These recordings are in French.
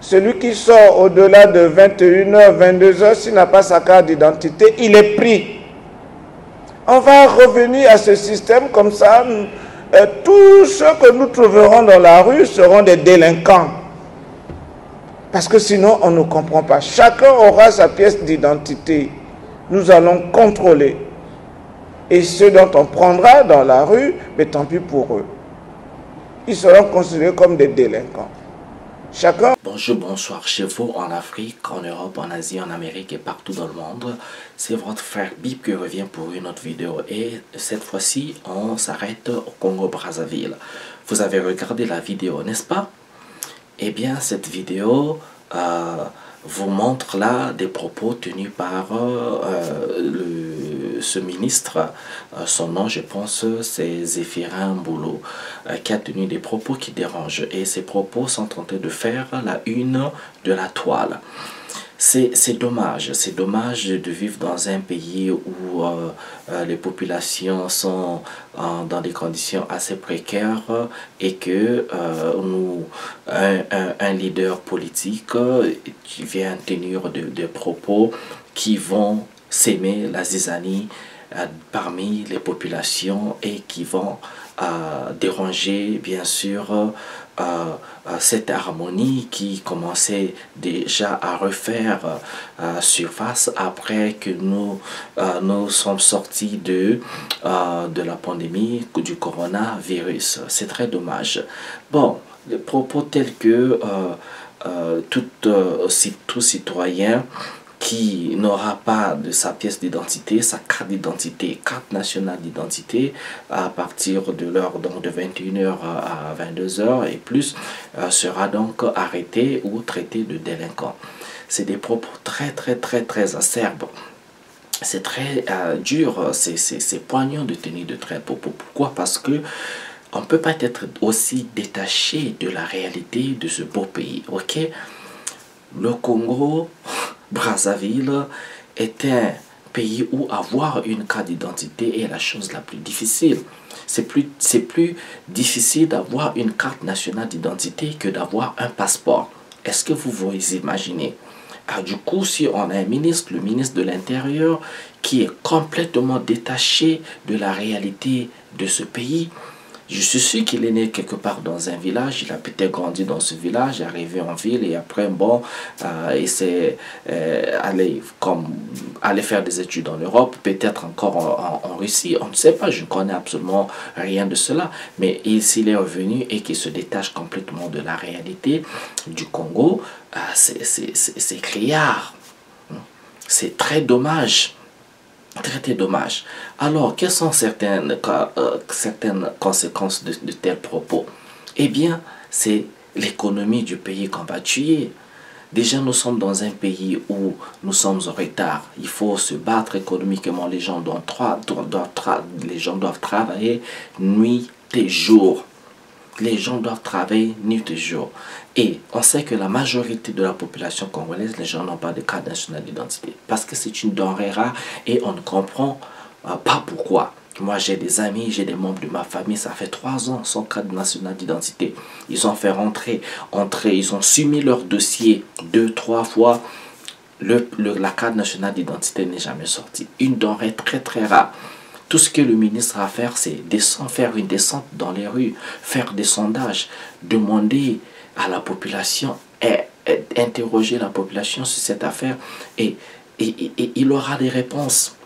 Celui qui sort au-delà de 21h, 22h, s'il n'a pas sa carte d'identité, il est pris. On va revenir à ce système comme ça. Tous ceux que nous trouverons dans la rue seront des délinquants. Parce que sinon, on ne comprend pas. Chacun aura sa pièce d'identité. Nous allons contrôler. Et ceux dont on prendra dans la rue, mais tant pis pour eux. Ils seront considérés comme des délinquants. Chacun... Bonjour, bonsoir chez vous en Afrique, en Europe, en Asie, en Amérique et partout dans le monde. C'est votre frère Bip qui revient pour une autre vidéo. Et cette fois-ci, on s'arrête au Congo-Brazzaville. Vous avez regardé la vidéo, n'est-ce pas? Eh bien, cette vidéo vous montre là des propos tenus par ce ministre. Son nom, je pense, c'est Zéphirin Mboulou, qui a tenu des propos qui dérangent. Et ces propos sont tentés de faire la une de la toile. C'est dommage de vivre dans un pays où les populations sont dans des conditions assez précaires et que un leader politique qui vient tenir des propos qui vont s'aimer la zizanie parmi les populations et qui vont déranger bien sûr cette harmonie qui commençait déjà à refaire surface après que nous sommes sortis de la pandémie du coronavirus. C'est très dommage. Bon, les propos tels que tout citoyen qui n'aura pas de sa pièce d'identité, sa carte d'identité, carte nationale d'identité, à partir de l'heure de 21h à 22h et plus, sera donc arrêté ou traité de délinquant. C'est des propos très acerbes. C'est très dur, c'est poignant de tenir de tels propos. Pourquoi? Parce que on ne peut pas être aussi détaché de la réalité de ce beau pays, ok? Le Congo Brazzaville est un pays où avoir une carte d'identité est la chose la plus difficile. C'est plus difficile d'avoir une carte nationale d'identité que d'avoir un passeport. Est-ce que vous imaginez? Du coup, si on a un ministre, le ministre de l'Intérieur, qui est complètement détaché de la réalité de ce pays, je suis sûr qu'il est né quelque part dans un village, il a peut-être grandi dans ce village, arrivé en ville et après, bon, il s'est allé faire des études en Europe, peut-être encore en Russie, on ne sait pas, je ne connais absolument rien de cela. Mais s'il est revenu et qu'il se détache complètement de la réalité du Congo, c'est criard. C'est très dommage. Très dommage. Alors, quelles sont certaines conséquences de tels propos? Eh bien, c'est l'économie du pays qu'on va tuer. Déjà, nous sommes dans un pays où nous sommes en retard. Il faut se battre économiquement. Les gens doivent travailler nuit et jour. Les gens doivent travailler nuit et jour. Et on sait que la majorité de la population congolaise, les gens n'ont pas de carte nationale d'identité. Parce que c'est une denrée rare et on ne comprend pas pourquoi. Moi, j'ai des amis, j'ai des membres de ma famille, ça fait 3 ans sans carte nationale d'identité. Ils ont fait rentrer, ils ont soumis leur dossier 2-3 fois. La carte nationale d'identité n'est jamais sortie. Une denrée très rare. Tout ce que le ministre a à faire, c'est faire une descente dans les rues, faire des sondages, demander à la population, interroger la population sur cette affaire et il aura des réponses.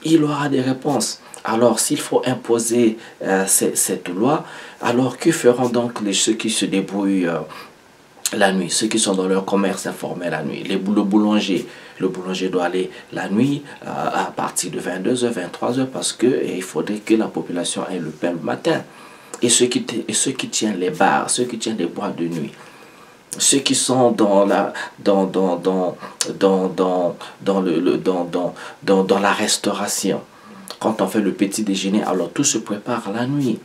Il aura des réponses. Alors, s'il faut imposer cette loi, alors que feront donc ceux qui se débrouillent la nuit, ceux qui sont dans leur commerce informel la nuit? Le boulanger doit aller la nuit à partir de 22h, 23h parce qu'il faudrait que la population ait le pain le matin. Et ceux qui tiennent les bars, ceux qui tiennent les boîtes de nuit, ceux qui sont dans la restauration, quand on fait le petit déjeuner, alors tout se prépare la nuit.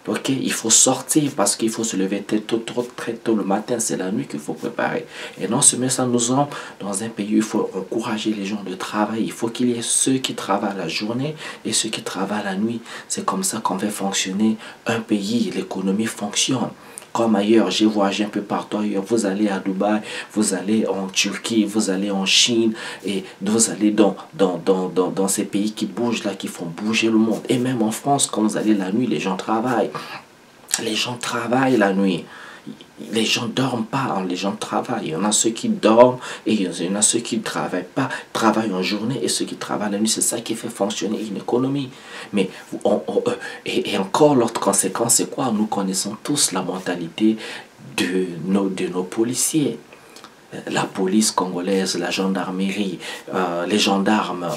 Ok, il faut sortir parce qu'il faut se lever très tôt le matin, c'est la nuit qu'il faut préparer. Et non seulement ça, nous sommes dans un pays où il faut encourager les gens de travailler. Il faut qu'il y ait ceux qui travaillent la journée et ceux qui travaillent la nuit. C'est comme ça qu'on fait fonctionner un pays, l'économie fonctionne. comme ailleurs. J'ai voyagé un peu partout ailleurs. Vous allez à Dubaï, vous allez en Turquie, vous allez en Chine, et vous allez dans ces pays qui bougent là, qui font bouger le monde. Et même en France, quand vous allez la nuit, les gens travaillent. Les gens travaillent la nuit. Les gens ne dorment pas, hein, les gens travaillent. Il y en a ceux qui dorment et il y en a ceux qui ne travaillent pas, travaillent en journée, et ceux qui travaillent la nuit. C'est ça qui fait fonctionner une économie. Mais et encore, l'autre conséquence, c'est quoi? Nous connaissons tous la mentalité de nos policiers. La police congolaise, la gendarmerie, les gendarmes,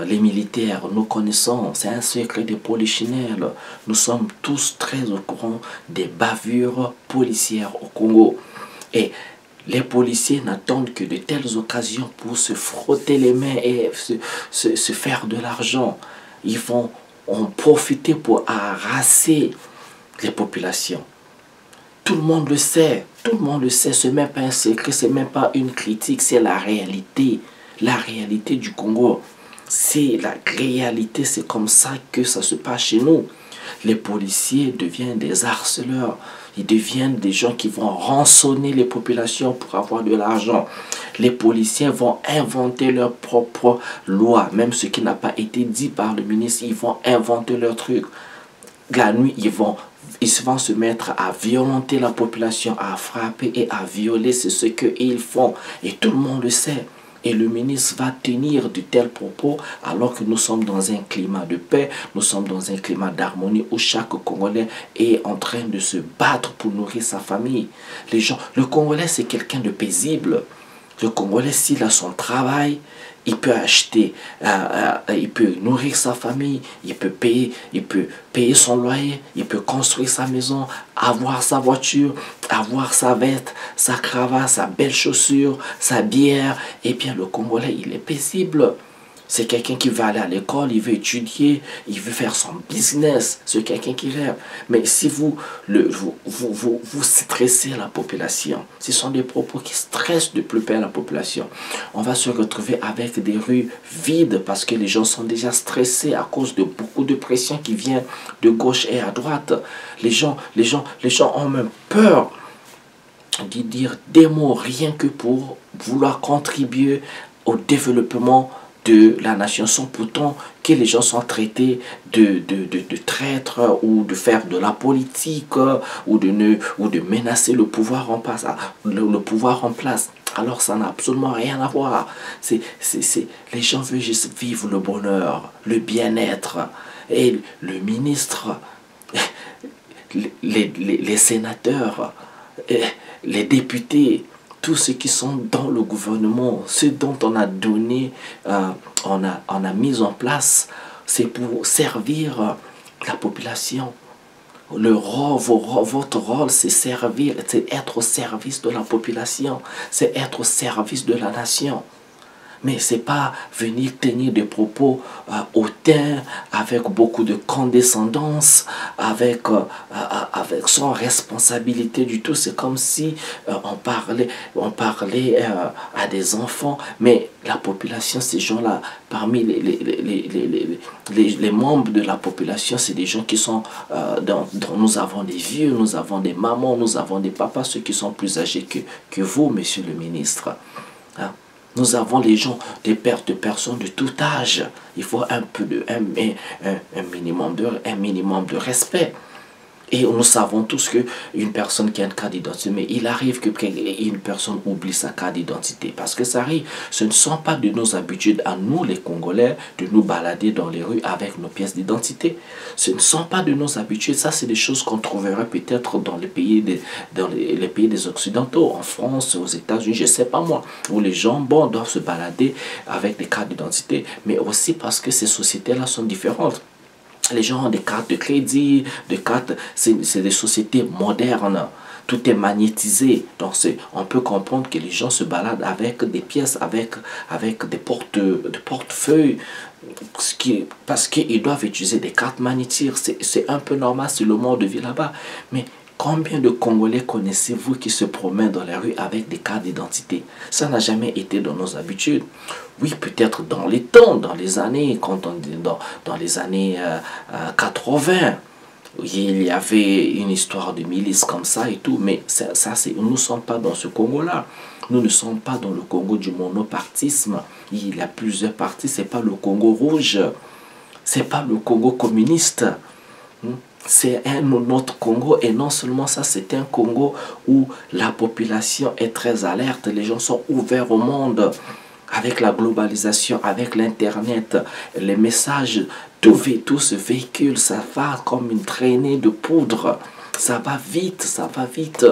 les militaires, nous connaissons, c'est un secret de polichinelle. Nous sommes tous très au courant des bavures policières au Congo. Et les policiers n'attendent que de telles occasions pour se frotter les mains et se faire de l'argent. Ils vont en profiter pour harasser les populations. Tout le monde le sait, tout le monde le sait, ce n'est même pas un secret, ce n'est même pas une critique, c'est la réalité du Congo. C'est la réalité, c'est comme ça que ça se passe chez nous. Les policiers deviennent des harceleurs, ils deviennent des gens qui vont rançonner les populations pour avoir de l'argent. Les policiers vont inventer leurs propres lois, même ce qui n'a pas été dit par le ministre, ils vont inventer leurs trucs. La nuit, ils vont se mettre à violenter la population, à frapper et à violer. C'est ce qu'ils font. Et tout le monde le sait. Et le ministre va tenir de tels propos alors que nous sommes dans un climat de paix, nous sommes dans un climat d'harmonie où chaque Congolais est en train de se battre pour nourrir sa famille. Le Congolais, c'est quelqu'un de paisible. Le Congolais, s'il a son travail, il peut acheter, il peut nourrir sa famille, il peut payer son loyer, il peut construire sa maison, avoir sa voiture, avoir sa veste, sa cravate, sa belle chaussure, sa bière. Et bien le Congolais, il est paisible. C'est quelqu'un qui va aller à l'école, il veut étudier, il veut faire son business. C'est quelqu'un qui rêve. Mais si vous stressez la population, ce sont des propos qui stressent de plus près la population. On va se retrouver avec des rues vides parce que les gens sont déjà stressés à cause de beaucoup de pression qui vient de gauche et à droite. Les gens ont même peur de dire des mots rien que pour vouloir contribuer au développement de la nation, sans pourtant que les gens sont traités de traîtres ou de faire de la politique ou de menacer le pouvoir en place. Alors ça n'a absolument rien à voir. Les gens veulent juste vivre le bonheur, le bien-être. Et le ministre, les sénateurs, les députés, tous ceux qui sont dans le gouvernement, ceux dont on a donné, on a mis en place, c'est pour servir la population. Votre rôle, c'est servir, c'est être au service de la population, c'est être au service de la nation. Mais ce n'est pas venir tenir des propos hautains, avec beaucoup de condescendance, avec sans responsabilité du tout. C'est comme si on parlait à des enfants. Mais la population, ces gens-là, parmi les membres de la population, c'est des gens qui sont, dont nous avons des vieux, nous avons des mamans, nous avons des papas, ceux qui sont plus âgés que vous, monsieur le ministre. Hein? Nous avons les gens, des personnes de tout âge. Il faut un minimum de respect. Et nous savons tous qu'une personne qui a une carte d'identité, mais il arrive qu'une personne oublie sa carte d'identité. Parce que ça arrive. Ce ne sont pas de nos habitudes à nous, les Congolais, de nous balader dans les rues avec nos pièces d'identité. Ce ne sont pas de nos habitudes. Ça, c'est des choses qu'on trouverait peut-être dans les pays des Occidentaux, en France, aux États-Unis, je ne sais pas moi, où les gens, doivent se balader avec des cartes d'identité. Mais aussi parce que ces sociétés-là sont différentes. Les gens ont des cartes de crédit, c'est des sociétés modernes. Tout est magnétisé. Donc on peut comprendre que les gens se baladent avec des pièces, avec des portefeuilles, parce qu'ils doivent utiliser des cartes magnétiques. C'est un peu normal, c'est le mode de vie là-bas. Mais combien de Congolais connaissez-vous qui se promènent dans les rues avec des cartes d'identité? Ça n'a jamais été dans nos habitudes. Oui, peut-être dans les temps, dans les années, dans les années 80. il y avait une histoire de milice comme ça et tout, mais nous ne sommes pas dans ce Congo-là. Nous ne sommes pas dans le Congo du monopartisme. Il y a plusieurs partis, c'est pas le Congo rouge, c'est pas le Congo communiste. C'est un autre Congo, et non seulement ça, c'est un Congo où la population est très alerte, les gens sont ouverts au monde. Avec la globalisation, avec l'internet, les messages, tout se véhicule, ça va comme une traînée de poudre. Ça va vite, ça va vite.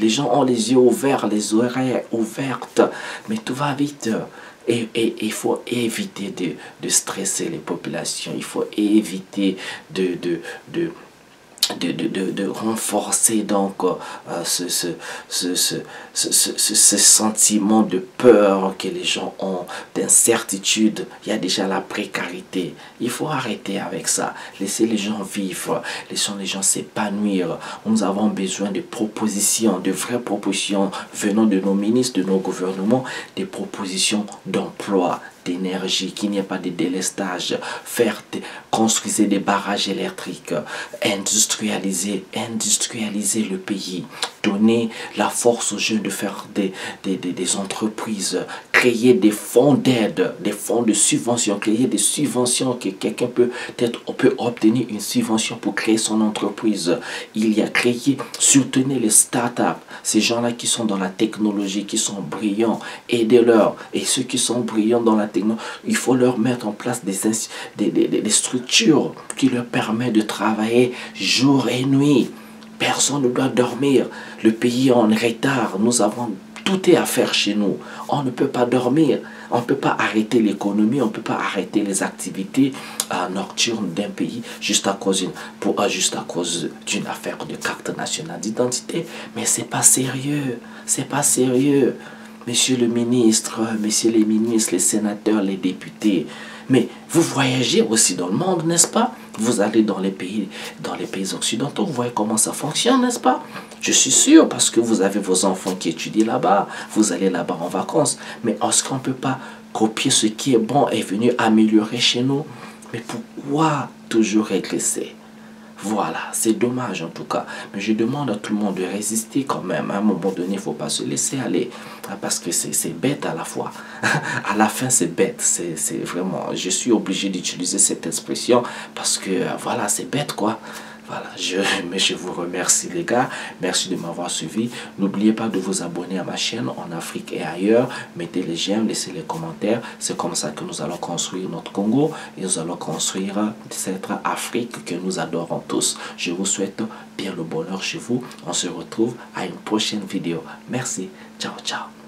Les gens ont les yeux ouverts, les oreilles ouvertes, mais tout va vite. Et il faut éviter de stresser les populations, il faut éviter de renforcer donc ce sentiment de peur que les gens ont, d'incertitude. Il y a déjà la précarité. Il faut arrêter avec ça. Laisser les gens vivre, laisser les gens s'épanouir. Nous avons besoin de propositions, de vraies propositions venant de nos ministres, de nos gouvernements, des propositions d'emploi, d'énergie, qu'il n'y ait pas de délestage, construire des barrages électriques, industrialiser le pays, donner la force aux jeunes de faire des entreprises, créer des fonds d'aide, des fonds de subvention, créer des subventions que quelqu'un peut obtenir une subvention pour créer son entreprise. Il y a créé, soutenir les startups, ces gens-là qui sont dans la technologie, qui sont brillants, aidez-leur. Et ceux qui sont brillants dans la technologie, il faut leur mettre en place des structures qui leur permettent de travailler jour et nuit. Personne ne doit dormir. Le pays est en retard. Nous avons tout à faire chez nous. On ne peut pas dormir. On ne peut pas arrêter l'économie. On ne peut pas arrêter les activités nocturnes d'un pays juste à cause d'une affaire de carte nationale d'identité. Mais c'est pas sérieux. C'est pas sérieux. Monsieur le ministre, messieurs les ministres, les sénateurs, les députés. Mais vous voyagez aussi dans le monde, n'est-ce pas? Vous allez dans les pays occidentaux, vous voyez comment ça fonctionne, n'est-ce pas? Je suis sûr, parce que vous avez vos enfants qui étudient là-bas, vous allez là-bas en vacances. Mais est-ce qu'on ne peut pas copier ce qui est bon et venir améliorer chez nous? Mais pourquoi toujours régresser? Voilà, c'est dommage en tout cas. Mais je demande à tout le monde de résister quand même. À un moment donné, il ne faut pas se laisser aller. Parce que c'est bête à la fois. À la fin, c'est bête. C'est vraiment... Je suis obligé d'utiliser cette expression parce que, voilà, c'est bête quoi. Voilà, je vous remercie les gars. Merci de m'avoir suivi. N'oubliez pas de vous abonner à ma chaîne en Afrique et ailleurs. Mettez les j'aime, laissez les commentaires. C'est comme ça que nous allons construire notre Congo. Et nous allons construire cette Afrique que nous adorons tous. Je vous souhaite bien le bonheur chez vous. On se retrouve à une prochaine vidéo. Merci. Ciao, ciao.